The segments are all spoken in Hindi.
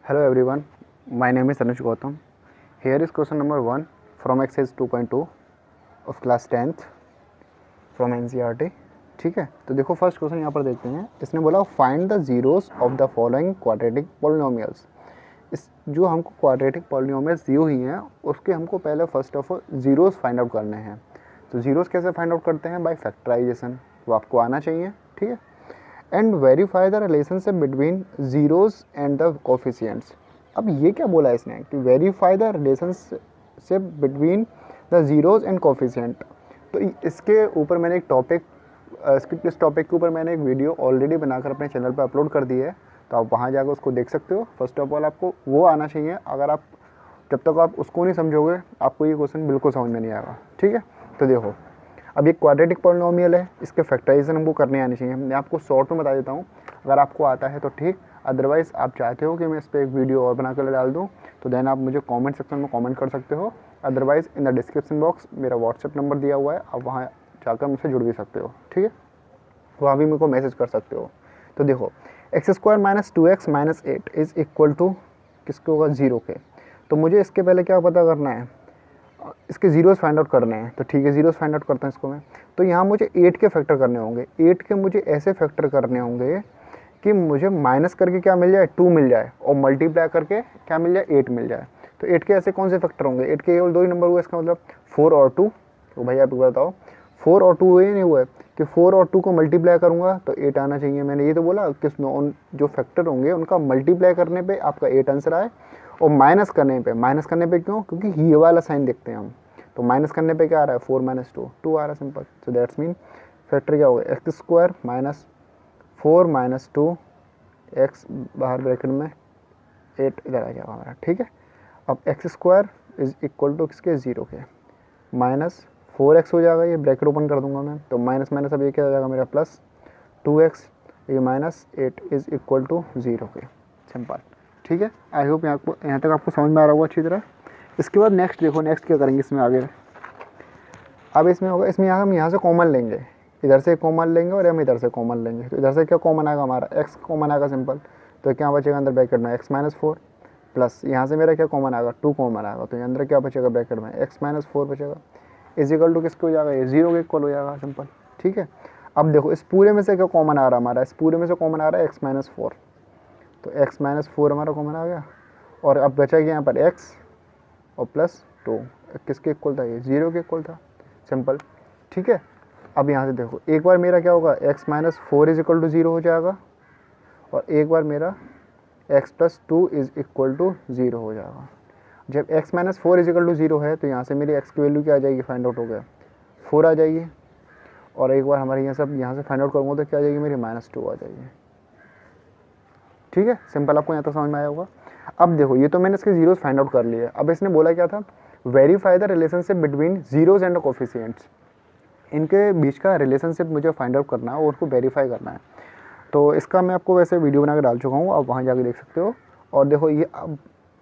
Hello everyone, my name is Anuj Gautam. Here is question number 1 from exercise 2.2 of class 10th from NCERT. ठीक है, तो देखो फर्स्ट क्वेश्चन यहाँ पर देखते हैं. इसने बोला find the zeros of the following quadratic polynomials. इस जो हमको क्वाड्रेटिक पॉलिनोमियल्स दी हुई हैं उसके हमको पहले first of all zeros find out करने हैं. तो जीरोस कैसे फाइंड आउट करते हैं? By factorization. वो आपको आना चाहिए. ठीक है. And verify the relationship between zeros and the coefficients. अब ये क्या बोला है इसने कि verify the relationship between the zeros and coefficient. तो इसके ऊपर मैंने एक टॉपिक इस टॉपिक के ऊपर मैंने एक वीडियो ऑलरेडी बनाकर अपने चैनल पर अपलोड कर दी है, तो आप वहाँ जाकर उसको देख सकते हो. फर्स्ट ऑफ ऑल आपको वो आना चाहिए. अगर आप जब तक आप उसको नहीं समझोगे आपको ये क्वेश्चन बिल्कुल समझ में नहीं आएगा. ठीक है. तो देखो अब ये क्वाड्रेटिक पॉलिनोमियल है, इसके फैक्टराइजेशन हमको करने आनी चाहिए. मैं आपको शॉर्ट में बता देता हूँ, अगर आपको आता है तो ठीक, अदरवाइज़ आप चाहते हो कि मैं इस पर एक वीडियो और बना कर डाल दूँ तो देन आप मुझे कमेंट सेक्शन में कमेंट कर सकते हो. Otherwise in the description box मेरा व्हाट्सएप नंबर दिया हुआ है, आप वहाँ जाकर मुझसे जुड़ भी सकते हो. ठीक है, वहाँ भी मेरे को मैसेज कर सकते हो. तो देखो x² - 2x - 8 is equal to किसके होगा? 0 के. तो मुझे इसके पहले क्या पता करना है? इसके जीरोस फाइंड आउट करने हैं. तो ठीक है, जीरोस फाइंड आउट करते हैं इसको मैं. तो यहाँ मुझे 8 के फैक्टर करने होंगे. 8 के मुझे ऐसे फैक्टर करने होंगे कि मुझे माइनस करके क्या मिल जाए? 2 मिल जाए, और मल्टीप्लाई करके क्या मिल जाए? 8 मिल जाए. तो 8 के ऐसे कौन से फैक्टर होंगे? 8 के केवल 2 ही नंबर हुए, इसका मतलब 4 और 2. तो भाई आप बताओ 4 और 2 हुए नहीं हुए कि 4 और 2 को मल्टीप्लाई करूँगा तो 8 आना चाहिए. मैंने ये तो बोला कि जो फैक्टर होंगे उनका मल्टीप्लाई करने पर आपका 8 आंसर आए, और माइनस करने पे क्यों? क्योंकि ये वाला साइन देखते हैं हम. तो माइनस करने पे क्या आ रहा है? 4 - 2 2 आ रहा है, simple. So that's mean factor क्या होगा? x² - 4 - 2 x बाहर ब्रैकेट में 8 इधर आ जाएगा हमारा. ठीक है. अब x² इज इक्वल टू किसके? 0 के. माइनस 4x हो जाएगा, ये ब्रैकेट ओपन कर दूंगा मैं. तो माइनस माइनस अब ये क्या हो जाएगा मेरा? प्लस 2x, ये -8 इज इक्वल टू 0 के. सिंपल. ठीक है. आई होप यहाँ तक आपको समझ में आ रहा होगा अच्छी तरह. इसके बाद नेक्स्ट देखो, नेक्स्ट क्या करेंगे इसमें आगे. अब इसमें होगा, इसमें हम यहाँ से कॉमन लेंगे, इधर से कॉमन लेंगे और हम इधर से कॉमन लेंगे. तो इधर से क्या कॉमन आएगा? हमारा x कॉमन आएगा, सिंपल. तो क्या बचेगा अंदर ब्रैकेट में? x - 4 प्लस यहाँ से मेरा क्या कॉमन आएगा? 2 कॉमन आएगा. तो अंदर क्या बचेगा ब्रैकेट में? x - 4 बचेगा. इज इक्वल टू किसको हो जाएगा? ये 0 के इक्वल हो जाएगा, सिंपल. ठीक है. अब देखो इस पूरे में से क्या कॉमन आ रहा है हमारा? इस पूरे में से कॉमन आ रहा है x - 4. तो x - 4 हमारा कॉमन आ गया, और अब बचा गया यहाँ पर x और प्लस 2. किसके इक्वल था? ये 0 के इक्वल था, सिंपल. ठीक है. अब यहाँ से देखो एक बार मेरा क्या होगा? x - 4 इज इक्वल टू 0 हो जाएगा, और एक बार मेरा x + 2 इज इक्वल टू 0 हो जाएगा. जब x - 4 इज इक्वल टू 0 है तो यहाँ से मेरी x की वैल्यू क्या आ जाएगी? फाइंड आउट हो गया 4 आ जाएगी, और एक बार हमारे यहाँ से फाइंड आउट करूँगा तो क्या आ जाएगी मेरी? -2 आ जाएगी. ठीक है. सिंपल. आपको यहाँ तक समझ में आया होगा. अब देखो ये तो मैंने इसके जीरोस फाइंड आउट कर लिए. अब इसने बोला क्या था? Verify the relationship between zeros and coefficients. इनके बीच का रिलेशनशिप मुझे फाइंड आउट करना है और उसको वेरीफाई करना है. तो इसका मैं आपको वैसे वीडियो बना के डाल चुका हूँ, आप वहाँ जाके देख सकते हो. और देखो ये अब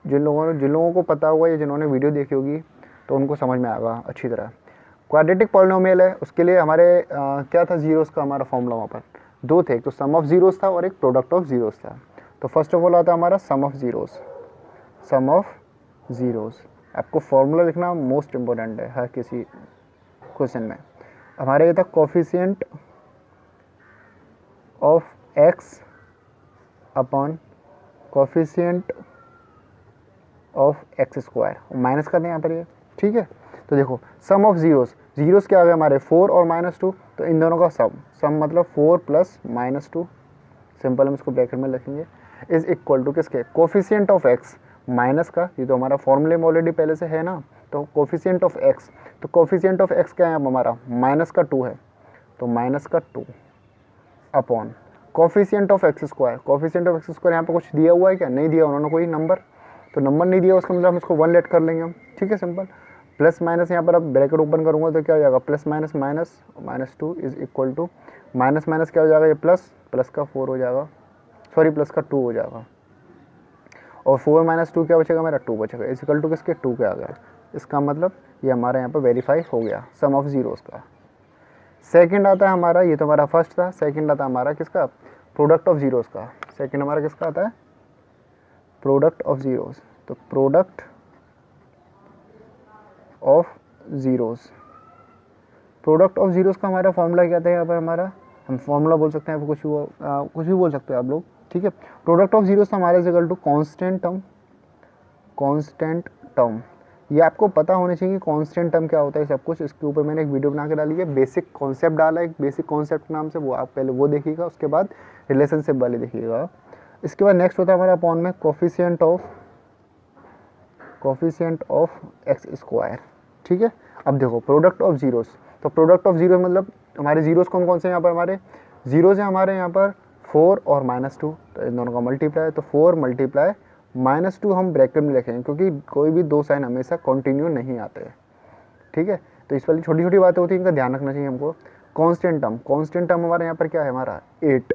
जिन लोगों को पता होगा या जिन्होंने वीडियो देखी होगी तो उनको समझ में आएगा अच्छी तरह. क्वाड्रेटिक पॉलिनोमियल है, उसके लिए हमारे क्या था? जीरोस का हमारा फॉर्मूला वहाँ पर 2 थे. एक तो सम ऑफ जीरोस था और एक प्रोडक्ट ऑफ जीरोस था. तो फर्स्ट ऑफ ऑल आता है हमारा sum of zeros. Sum of zeros आपको फॉर्मूला लिखना मोस्ट इम्पोर्टेंट है हर किसी क्वेश्चन में. हमारे ये था coefficient of x upon coefficient of x². Minus कर दें यहाँ पर ये. ठीक है. तो देखो सम ऑफ जीरोस क्या आ गया हमारे? 4 और -2. तो इन दोनों का सम मतलब 4 + -2. सिंपल. हम इसको ब्रैकेट में लिखेंगे. इज इक्वल टू किसके? कोफिशिएंट ऑफ x माइनस का, ये तो हमारा फॉर्मूले में ऑलरेडी पहले से है ना. तो कोफिशिएंट ऑफ x, तो कोफिशिएंट ऑफ x क्या है हमारा? -2 है, तो -2 upon coefficient of x². Coefficient of x² यहाँ पे कुछ दिया हुआ है क्या? नहीं दिया उन्होंने कोई नंबर. तो नंबर नहीं दिया उसका मतलब हम इसको 1 लेट कर लेंगे हम. ठीक है. सिंपल. प्लस माइनस यहाँ पर अब ब्रैकेट ओपन करूँगा तो क्या हो जाएगा? Plus minus minus -2 is equal to minus minus क्या हो जाएगा? ये प्लस का 4 हो जाएगा, सॉरी प्लस का 2 हो जाएगा, और 4 - 2 क्या बचेगा मेरा? 2 बचेगा. इज इक्वल टू किसके? 2 के आ गया. इसका मतलब ये हमारा यहाँ पर वेरीफाई हो गया सम ऑफ जीरोस का. सेकंड आता है हमारा, ये तो हमारा फर्स्ट था. सेकंड आता है हमारा किसका? प्रोडक्ट ऑफ जीरोस का. सेकंड हमारा किसका आता है? प्रोडक्ट ऑफ ज़ीरोज़, तो product of zeros, product of zeros का हमारा फॉर्मूला क्या था यहाँ पर हमारा, हम फॉर्मूला बोल सकते हैं, कुछ भी बोल सकते हो आप लोग, ठीक है। प्रोडक्ट ऑफ ज़ीरोज़ हमारे is equal to constant term, constant term, ये आपको पता होना चाहिए कि कांस्टेंट टर्म क्या होता है सब कुछ। इसके ऊपर मैंने एक वीडियो बना के डाली है, बेसिक कॉन्सेप्ट डाला है, एक बेसिक कॉन्सेप्ट नाम से, वो आप पहले वो देखिएगा, उसके बाद रिलेशनशिप वाले देखिएगा। इसके बाद नेक्स्ट होता है हमारा अपॉन में कोफिशिएंट ऑफ एक्स स्क्वायर, ठीक है। अब देखो प्रोडक्ट ऑफ ज़ीरोज़, तो प्रोडक्ट ऑफ ज़ीरो मतलब हमारे ज़ीरोज़ कौन कौन से यहाँ पर, हमारे ज़ीरोज़ हैं हमारे यहाँ पर 4 और -2, तो इन दोनों का मल्टीप्लाई, तो 4 मल्टीप्लाई -2 हम ब्रैकेट में लिखेंगे, क्योंकि कोई भी दो साइन हमेशा कंटिन्यू नहीं आते हैं, ठीक है। तो इस वाली छोटी छोटी बातें होती हैं, इनका ध्यान रखना चाहिए हमको। कांस्टेंट टर्म हमारे यहाँ पर क्या है, हमारा 8,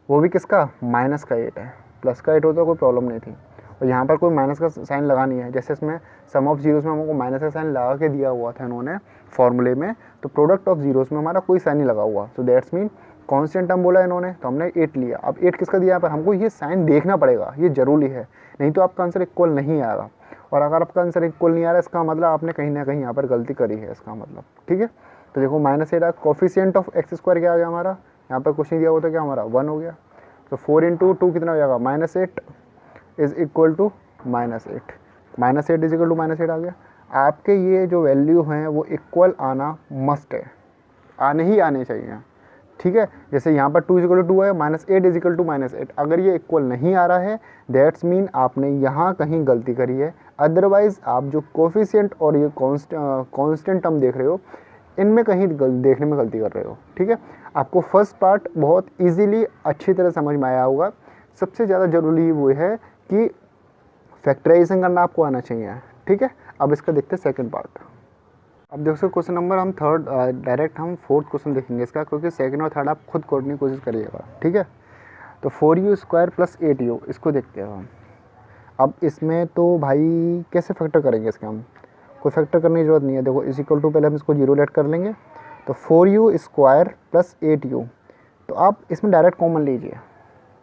वो भी किसका, माइनस का 8 है, प्लस का 8 होता कोई प्रॉब्लम नहीं थी, और यहाँ पर कोई माइनस का साइन लगा नहीं है, जैसे इसमें सम ऑफ ज़ीरोज़ में हमको माइनस का साइन लगा के दिया हुआ था इन्होंने फॉर्मूले में, तो प्रोडक्ट ऑफ ज़ीरोज़ में हमारा कोई साइन नहीं लगा हुआ, so that's mean constant term बोला इन्होंने, तो हमने 8 लिया। अब 8 किसका दिया यहाँ पर, हमको ये साइन देखना पड़ेगा, ये जरूरी है, नहीं तो आपका आंसर इक्वल नहीं आएगा, और अगर आपका आंसर इक्वल नहीं आ रहा है, इसका मतलब आपने कहीं ना कहीं यहाँ पर गलती करी है, इसका मतलब, ठीक है। तो देखो -8, कोफिशिएंट ऑफ एक्स स्क्वायर क्या आ गया हमारा, यहाँ पर कुछ नहीं दिया हुआ था, क्या हमारा 1 हो गया, तो 4 × 2 कितना हो जाएगा, -8 is equal to -8, -8 is equal to -8 आ गया। आपके ये जो वैल्यू हैं वो इक्वल आना मस्ट है, आने ही आने चाहिए, ठीक है। जैसे यहाँ पर 2 = 2 है, -8 इज इक्वल टू -8, अगर ये इक्वल नहीं आ रहा है दैट्स मीन आपने यहाँ कहीं गलती करी है, अदरवाइज आप जो कोफिशिएंट और ये कांस्टेंट टर्म देख रहे हो, इनमें कहीं देखने में गलती कर रहे हो, ठीक है। आपको फर्स्ट पार्ट बहुत इजीली अच्छी तरह समझ में आया होगा, सबसे ज़्यादा ज़रूरी वो है कि फैक्टराइजेशन करना आपको आना चाहिए, ठीक है। अब इसका देखते हैं सेकंड पार्ट। अब देखो क्वेश्चन नंबर हम थर्ड, डायरेक्ट हम फोर्थ क्वेश्चन देखेंगे इसका, क्योंकि सेकंड और थर्ड आप खुद करने की कोशिश करिएगा, ठीक है। तो 4u² + 8u, इसको देखते हैं हम। अब इसमें तो भाई कैसे फैक्टर करेंगे इसके, हम कोई फैक्टर करने की जरूरत नहीं है। देखो इज इक्वल टू, पहले हम इसको 0 लेट कर लेंगे, तो 4u² + 8u, तो आप इसमें डायरेक्ट कॉमन लीजिए,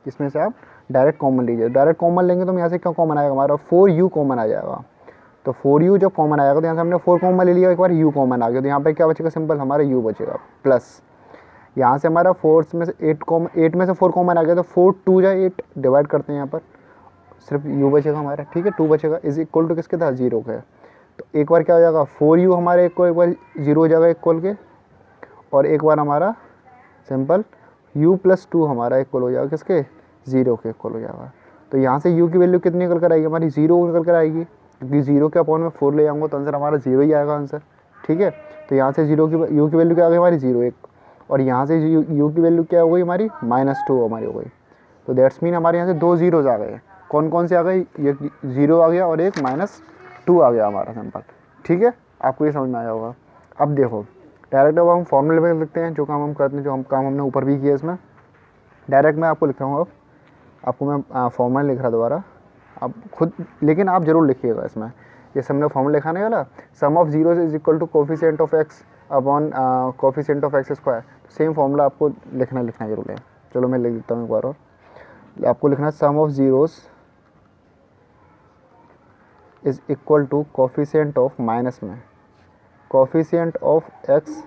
इसमें से आप डायरेक्ट कॉमन लीजिए, डायरेक्ट कॉमन लेंगे तो यहाँ से क्या कॉमन आएगा, हमारा 4u कॉमन आ जाएगा, तो 4u जब कॉमन आएगा तो यहाँ से हमने 4 कॉमन ले लिया, एक बार u कॉमन आ गया, तो यहाँ पर क्या बचेगा, सिंपल हमारा u बचेगा, प्लस यहाँ से हमारा 4 में से 8 में से 4 कॉमन आ गया, तो 4 2 जा 8 डिवाइड करते हैं यहाँ पर, सिर्फ u बचेगा हमारा, ठीक है, 2 बचेगा, इज इक्वल टू किसके था, 0 के। तो एक बार क्या हो जाएगा, 4u हमारे एक बार 0 हो जाएगा इक्वल के, और एक बार हमारा सिंपल u + 2 हमारा इक्वल हो जाएगा किसके, 0 के इक्वल हो जाएगा। तो यहाँ से u की वैल्यू कितनी निकल कर आएगी, हमारी 0 निकल कर आएगी, क्योंकि 0 के अपॉन में 4 ले जाऊँगा तो आंसर हमारा 0 ही आएगा आंसर, ठीक है। तो यहाँ से u की वैल्यू क्या आ गई हमारी, 0 1, और यहाँ से u की वैल्यू क्या हो गई हमारी, -2 हमारी हो गई। तो दैट्स मीन हमारे यहाँ से 2 ज़ीरोज़ आ गए, कौन कौन से आ गए, ये 0 आ गया और एक -2 आ गया हमारा, सिंपल, ठीक है। आपको ये समझ में आया होगा। अब देखो डायरेक्ट अब हम फॉर्मूले में लिखते हैं, जो काम हम करते हैं, जो हम काम हमने ऊपर भी किया इसमें, डायरेक्ट मैं आपको लिख रहा हूँ। अब आपको मैं फॉर्मूला लिख रहा दोबारा, आप खुद, लेकिन आप जरूर लिखिएगा इसमें, जैसे हमने फॉर्मूला लिखाने वाला, sum of zeros is equal to coefficient of x upon coefficient of x square, same formula आपको लिखना जरूर है। चलो मैं लिख देता हूँ एक बार और, आपको लिखना है sum of zeros is equal to coefficient of, minus में coefficient of x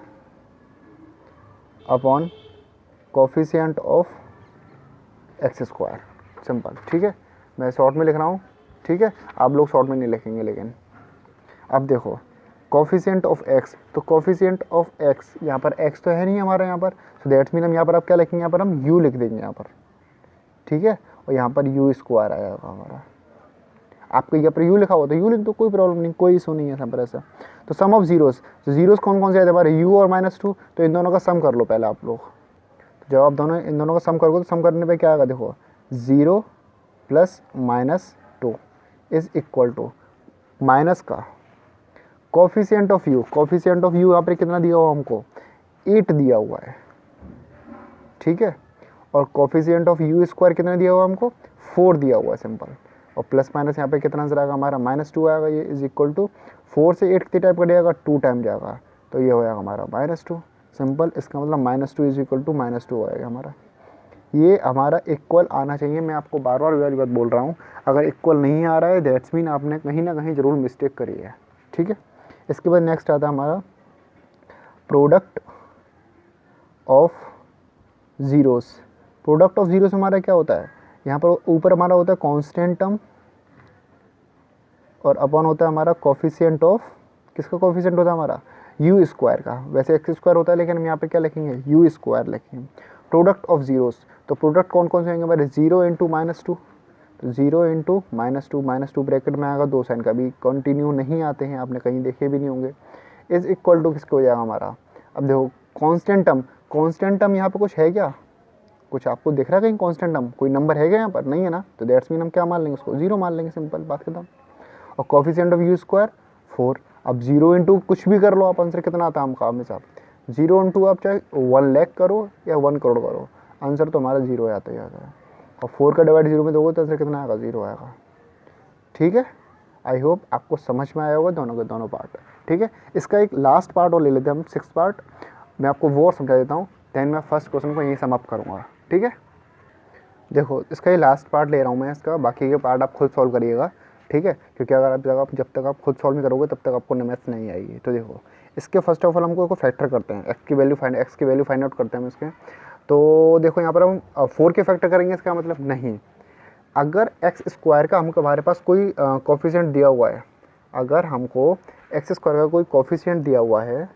upon coefficient of x square, simple, ठीक है। मैं शॉर्ट में लिख रहा हूँ, ठीक है, आप लोग शॉर्ट में नहीं लिखेंगे। लेकिन अब देखो कोफिशिएंट ऑफ एक्स, तो कोफिशिएंट ऑफ एक्स, यहाँ पर एक्स तो है नहीं हमारा यहाँ पर, सो दैट्स मीन हम यहाँ पर अब क्या लिखेंगे, यहाँ पर हम u लिख देंगे यहाँ पर, ठीक है, और यहाँ पर u² आएगा हमारा। आपके यहाँ पर u लिखा हुआ तो u लिख दो, कोई प्रॉब्लम नहीं, कोई इशू नहीं है यहाँ पर ऐसा। तो सम ऑफ ज़ीरोज़, तो ज़ीरोज़ कौन कौन से आए थे हमारे, u और -2, तो इन दोनों का सम कर लो पहले आप लोग। तो जब आप इन दोनों का सम करोगे तो सम करने पर क्या आएगा, देखो 0 + -2 इज इक्वल टू माइनस का coefficient of u, coefficient of u यहाँ पर कितना दिया हुआ हमको, 8 दिया हुआ है, ठीक है, और कोफिशिएंट ऑफ u² कितना दिया हुआ हमको, 4 दिया हुआ है, सिंपल, और प्लस माइनस यहाँ पे कितना आंसर आएगा हमारा, -2 आएगा, ये इज इक्वल टू 4 से 8 कितने टाइप का जाएगा, 2 टाइम जाएगा, तो ये हो जाएगा हमारा -2, सिंपल। इसका मतलब -2 इज इक्वल टू -2 आएगा हमारा, ये हमारा इक्वल आना चाहिए। मैं आपको बार बार वाली बात बोल रहा हूँ, अगर इक्वल नहीं आ रहा है दैट्स मीन आपने कहीं ना कहीं ज़रूर मिस्टेक करी है, ठीक है। इसके बाद नेक्स्ट आता है हमारा product of zeros. Product of zeros हमारा क्या होता है, यहाँ पर ऊपर हमारा होता है कांस्टेंट टर्म और अपॉन होता है हमारा कोफिशिएंट ऑफ, किसका कोफिशिएंट होता है हमारा, यू स्क्वायर का। वैसे एक्स स्क्वायर होता है लेकिन हम यहाँ पे क्या लिखेंगे, यू स्क्वायर लिखेंगे। प्रोडक्ट ऑफ ज़ीरोस, तो प्रोडक्ट कौन कौन से होंगे हमारे, 0 इंटू -2, तो 0 इंटू -2 ब्रैकेट में आएगा 2 साइन, कभी कंटिन्यू नहीं आते हैं, आपने कहीं देखे भी नहीं होंगे। इज इक्वल टू किसको हो जाएगा हमारा, अब देखो कांस्टेंट टर्म, कांस्टेंट टर्म यहाँ पे कुछ है क्या, कुछ आपको दिख रहा है कहीं कांस्टेंट टर्म, कोई नंबर है क्या यहाँ पर, नहीं है ना, तो दैट्स मीन हम क्या मान लेंगे उसको, 0 मान लेंगे, सिंपल बात खत्म। और कोफिशिएंट ऑफ यू स्क्वायर 4, अब 0 इंटू कुछ भी कर लो आप, आंसर कितना आता है हमका हमें साहब, 0 इंटू आप चाहे 1 लाख करो या 1 करोड़ करो, आंसर तो हमारा 0 आता ही आता है। और 4 का डिवाइड 0 में दोगे तो आंसर कितना आएगा, 0 आएगा, ठीक है। आई होप आपको समझ में आया होगा दोनों के दोनों पार्ट, ठीक है। इसका एक लास्ट पार्ट और ले लेते हैं हम, 6th पार्ट, मैं आपको वो और समझा देता हूँ, देन मैं फर्स्ट क्वेश्चन को यहीं समाप्त करूँगा, ठीक है। देखो इसका ये लास्ट पार्ट ले रहा हूँ मैं इसका, बाकी के पार्ट आप खुद सॉल्व करिएगा, ठीक है, क्योंकि अगर जब तक आप खुद सॉल्व नहीं करोगे तब तक आपको मैथ्स नहीं आएगी। तो देखो इसके फर्स्ट ऑफ ऑल हमको फैक्टर करते हैं, एक्स की वैल्यू फाइंड आउट करते हैं हम इसके। तो देखो यहाँ पर हम 4 के फैक्टर करेंगे, इसका मतलब नहीं, अगर एक्स स्क्वायर का हमको हमारे पास कोई कोफिशिएंट दिया हुआ है, अगर हमको एक्स स्क्वायर का कोई कोफिशिएंट दिया हुआ है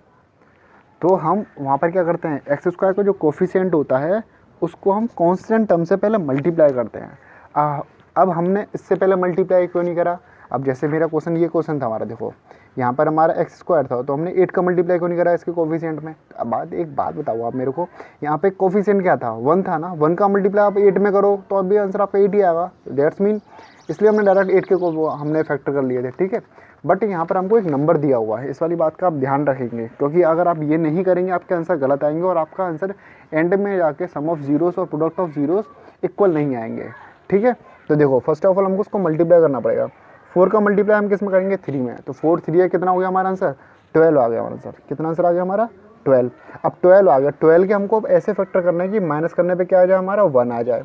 तो हम वहाँ पर क्या करते हैं, एक्स स्क्वायर का जो कोफिशिएंट होता है उसको हम कांस्टेंट टर्म से पहले मल्टीप्लाई करते हैं। अब हमने इससे पहले मल्टीप्लाई क्यों नहीं करा, अब जैसे मेरा क्वेश्चन, ये क्वेश्चन था हमारा, देखो यहाँ पर हमारा एक्स स्क्वायर था तो हमने 8 का मल्टीप्लाई क्यों नहीं करा इसके कोफिशिएंट में। अब एक बात बताओ आप मेरे को, यहाँ पे कोफिशिएंट क्या था, 1 था ना, 1 का मल्टीप्लाई आप 8 में करो तो अभी आंसर आपका 8 ही आएगा, दैट्स मीन इसलिए हमने डायरेक्ट 8 के को हमने फैक्टर कर लिए थे, ठीक है। बट यहाँ पर हमको एक नंबर दिया हुआ है, इस वाली बात का आप ध्यान रखेंगे, क्योंकि अगर आप ये नहीं करेंगे आपके आंसर गलत आएंगे और आपका आंसर एंड में जाके सम ऑफ जीरोस और प्रोडक्ट ऑफ जीरोस इक्वल नहीं आएंगे, ठीक है। तो देखो फर्स्ट ऑफ ऑल हमको उसको मल्टीप्लाई करना पड़ेगा, 4 का मल्टीप्लाई हम किस में करेंगे, 3 में, तो 4 3 है, कितना हो गया हमारा आंसर, 12 आ गया हमारा आंसर, कितना आंसर आ गया हमारा 12। अब 12 आ गया, 12 के हमको ऐसे फैक्टर करना है कि माइनस करने पे क्या आ जाए हमारा 1 आ जाए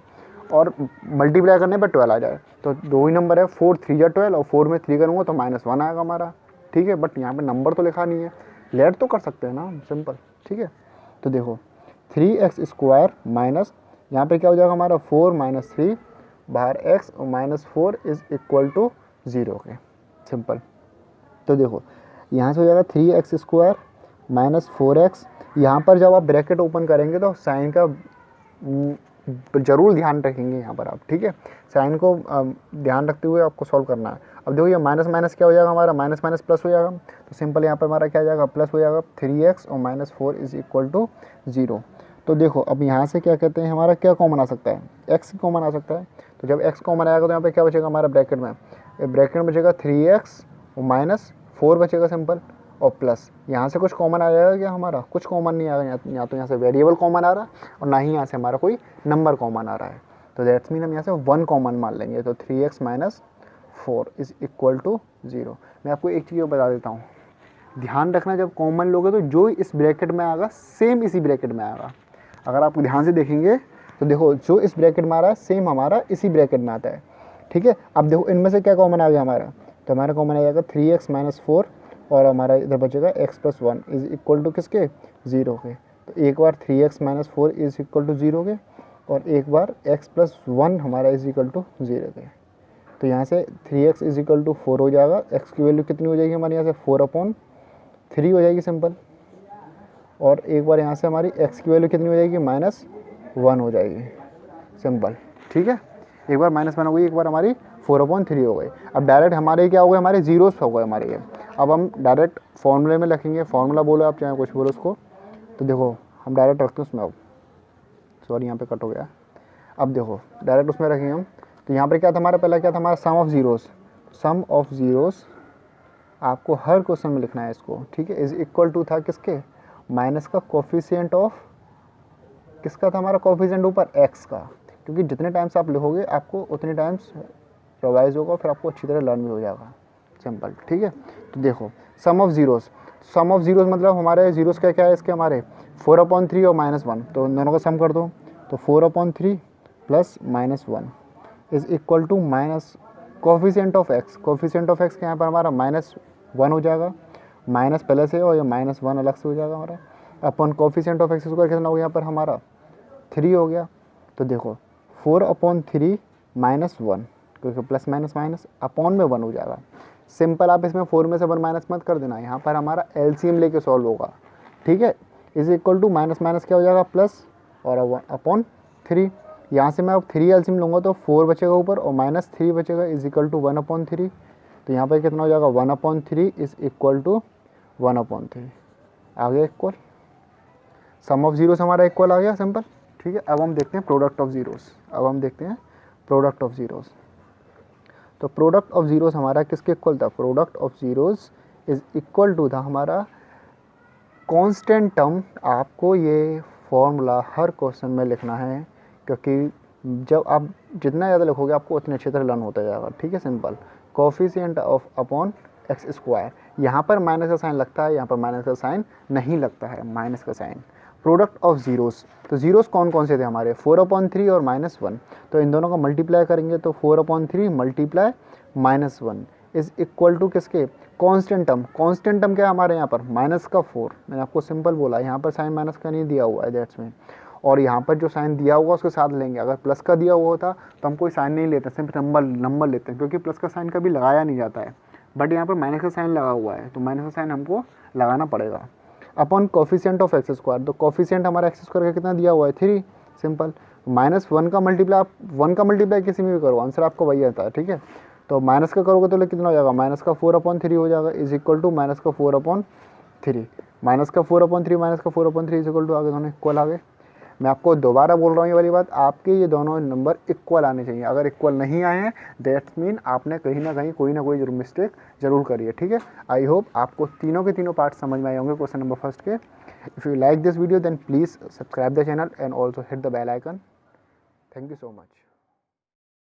और मल्टीप्लाई करने पे 12 आ जाए, तो 2 ही नंबर है, 4 3 या 12 और 4 में 3 करूँगा तो -1 आएगा हमारा, ठीक है। बट यहाँ पे नंबर तो लिखा नहीं है, लेट तो कर सकते हैं ना सिंपल, ठीक है। तो देखो 3x स्क्वायर माइनस, यहाँ पे क्या हो जाएगा हमारा 4 - 3 बाहर x और -4 इज इक्वल टू 0 के, सिंपल। तो देखो यहाँ से हो जाएगा 3x स्क्वायर -4x, यहाँ पर जब आप ब्रैकेट ओपन करेंगे तो साइन का ज़रूर ध्यान रखेंगे यहाँ पर आप, ठीक है, साइन को ध्यान रखते हुए आपको सॉल्व करना है। अब देखो ये माइनस माइनस क्या हो जाएगा हमारा, माइनस माइनस प्लस हो जाएगा, तो सिंपल यहाँ पर हमारा क्या आ जाएगा, प्लस हो जाएगा, 3x और -4 इज इक्वल टू 0। तो देखो अब यहाँ से क्या कहते हैं, हमारा क्या कॉमन आ सकता है, x कॉमन आ सकता है, तो जब x कॉमन आएगा तो यहाँ पे क्या बचेगा हमारा ब्रैकेट में, बचेगा 3x और -4 बचेगा सिंपल, और प्लस यहाँ से कुछ कॉमन आ जाएगा क्या हमारा, कुछ कॉमन नहीं आएगा, यहाँ तो यहाँ से वेरिएबल कॉमन आ रहा है और ना ही यहाँ से हमारा कोई नंबर कॉमन आ रहा है, तो दैट्स मीन हम यहाँ से 1 कॉमन मान लेंगे, तो 3x - 4 इज इक्वल टू 0। मैं आपको एक चीज़ बता देता हूँ, ध्यान रखना जब कॉमन लोगे तो जो इस ब्रैकेट में आएगा सेम इसी ब्रैकेट में आएगा। अगर आप ध्यान से देखेंगे तो देखो जो इस ब्रैकेट में आ रहा है सेम हमारा इसी ब्रैकेट में आता है, ठीक है। अब देखो इनमें से क्या कॉमन आ गया हमारा, तो हमारा कॉमन आ जाएगा 3x - 4 और हमारा इधर बचेगा x + 1 इज इक्वल टू किसके, 0 के। तो एक बार 3x - 4 इज इक्वल टू 0 के और एक बार x + 1 हमारा इज इक्वल टू 0 के। तो यहाँ से 3x इज इक्वल टू 4 हो जाएगा, x की वैल्यू कितनी हो जाएगी हमारे यहाँ से 4/3 हो जाएगी सिंपल, और एक बार यहाँ से हमारी x की वैल्यू कितनी हो जाएगी, -1 हो जाएगी सिंपल, ठीक है। एक बार -1 हो गई, एक बार हमारी 4/3 हो गई। अब डायरेक्ट हमारे क्या हो गए, हमारे जीरोस हो गए हमारे ये। अब हम डायरेक्ट फॉर्मूले में लिखेंगे, फार्मूला बोलो आप चाहे कुछ बोलो उसको, तो देखो हम डायरेक्ट रखते हैं उसमें, अब सॉरी यहाँ पे कट हो गया। अब देखो डायरेक्ट उसमें रखेंगे हम, तो यहाँ पर क्या था हमारा, पहला क्या था हमारा सम ऑफ ज़ीरोस आपको हर क्वेश्चन में लिखना है इसको, ठीक है। इज इक्वल टू था किसके, माइनस का कोफिशिएंट ऑफ किसका था हमारा, कोफिशिएंट ऊपर x का, क्योंकि जितने टाइम्स आप लिखोगे आपको उतने टाइम्स रिवाइज होगा, फिर आपको अच्छी तरह लर्न भी हो जाएगा, सिंपल, ठीक है। तो देखो सम ऑफ ज़ीरोस मतलब हमारे ज़ीरोस क्या क्या है इसके, हमारे 4/3 और -1, तो इन दोनों का सम कर दो, तो 4/3 plus -1 is equal to minus coefficient of x. Coefficient of x के यहाँ पर हमारा -1 हो जाएगा, माइनस पहले से और ये -1 अलग से हो जाएगा हमारा, अपन कोफिशिएंट ऑफ एक्स स्क्वायर कितना हो गया यहाँ पर हमारा 3 हो गया। तो देखो 4/3 -1 क्योंकि प्लस माइनस माइनस अपॉन में 1 हो जाएगा। सिंपल आप इसमें 4 में से 1 माइनस मत कर देना, यहाँ पर हमारा एलसीएम लेके सॉल्व होगा, ठीक है। Is equal to minus minus क्या हो जाएगा प्लस और अपॉन 3। यहाँ से मैं अब 3 एलसीएम लूँगा तो 4 बचेगा ऊपर और -3 बचेगा इज इक्वल टू 1/3। तो यहाँ पर कितना हो जाएगा 1/3 इज इक्वल टू 1/3 आ गया इक्वल। सम ऑफ जीरोस हमारा इक्वल आ गया सिंपल, ठीक है। अब हम देखते हैं प्रोडक्ट ऑफ जीरोस। अब हम देखते हैं प्रोडक्ट ऑफ जीरोस। तो प्रोडक्ट ऑफ जीरोस हमारा किसके इक्वल था? Product of zeros is equal to था हमारा कांस्टेंट टर्म। आपको ये फॉर्मूला हर क्वेश्चन में लिखना है, क्योंकि जब आप जितना ज़्यादा लिखोगे आपको उतने अच्छे तरह लर्न होता जाएगा, ठीक है। Simple coefficient of upon x square, यहाँ पर माइनस का साइन लगता है, यहाँ पर माइनस का साइन नहीं लगता है, माइनस का साइन। प्रोडक्ट ऑफ जीरोस, तो जीरोस कौन कौन से थे हमारे? 4/3 और -1। तो इन दोनों का मल्टीप्लाई करेंगे तो 4/3 मल्टीप्लाई -1 इज इक्वल टू किसके? Constant term. कांस्टेंट टर्म क्या है हमारे यहाँ पर? -4। मैंने आपको सिंपल बोला, यहाँ पर साइन माइनस का नहीं दिया हुआ है, दैट्स मीन। और यहाँ पर जो साइन दिया हुआ उसके साथ लेंगे। अगर प्लस का दिया हुआ होता तो हम कोई साइन नहीं लेते, सिर्फ नंबर लेते हैं, क्योंकि प्लस का साइन कभी लगाया नहीं जाता है। बट यहाँ पर माइनस का साइन लगा हुआ है, तो माइनस का साइन हमको लगाना पड़ेगा। Upon coefficient of x square, तो कोफिशिएंट हमारा एक्स स्क्वायर का कितना दिया हुआ है? 3। सिंपल -1 का मल्टीप्लाई, आप 1 का मल्टीप्लाई किसी में भी करो, आंसर आपको वही आता है, ठीक है। तो माइनस का करोगे तो कितना हो जाएगा? माइनस का 4/3 हो जाएगा इज इक्वल टू माइनस का 4/3। माइनस का 4/3 माइनस का 4/3 इज इक्वल टू आगे दोनों इक्वल आ गए। मैं आपको दोबारा बोल रहा हूँ ये वाली बात, आपके ये दोनों नंबर इक्वल आने चाहिए। अगर इक्वल नहीं आए हैं दैट्स मीन आपने कहीं ना कहीं कोई ना कोई मिस्टेक जरूर करी है, ठीक है। आई होप आपको तीनों के तीनों पार्ट समझ में आए होंगे क्वेश्चन नंबर फर्स्ट के। If you like this video then please subscribe the channel and also hit the bell icon. Thank you so much.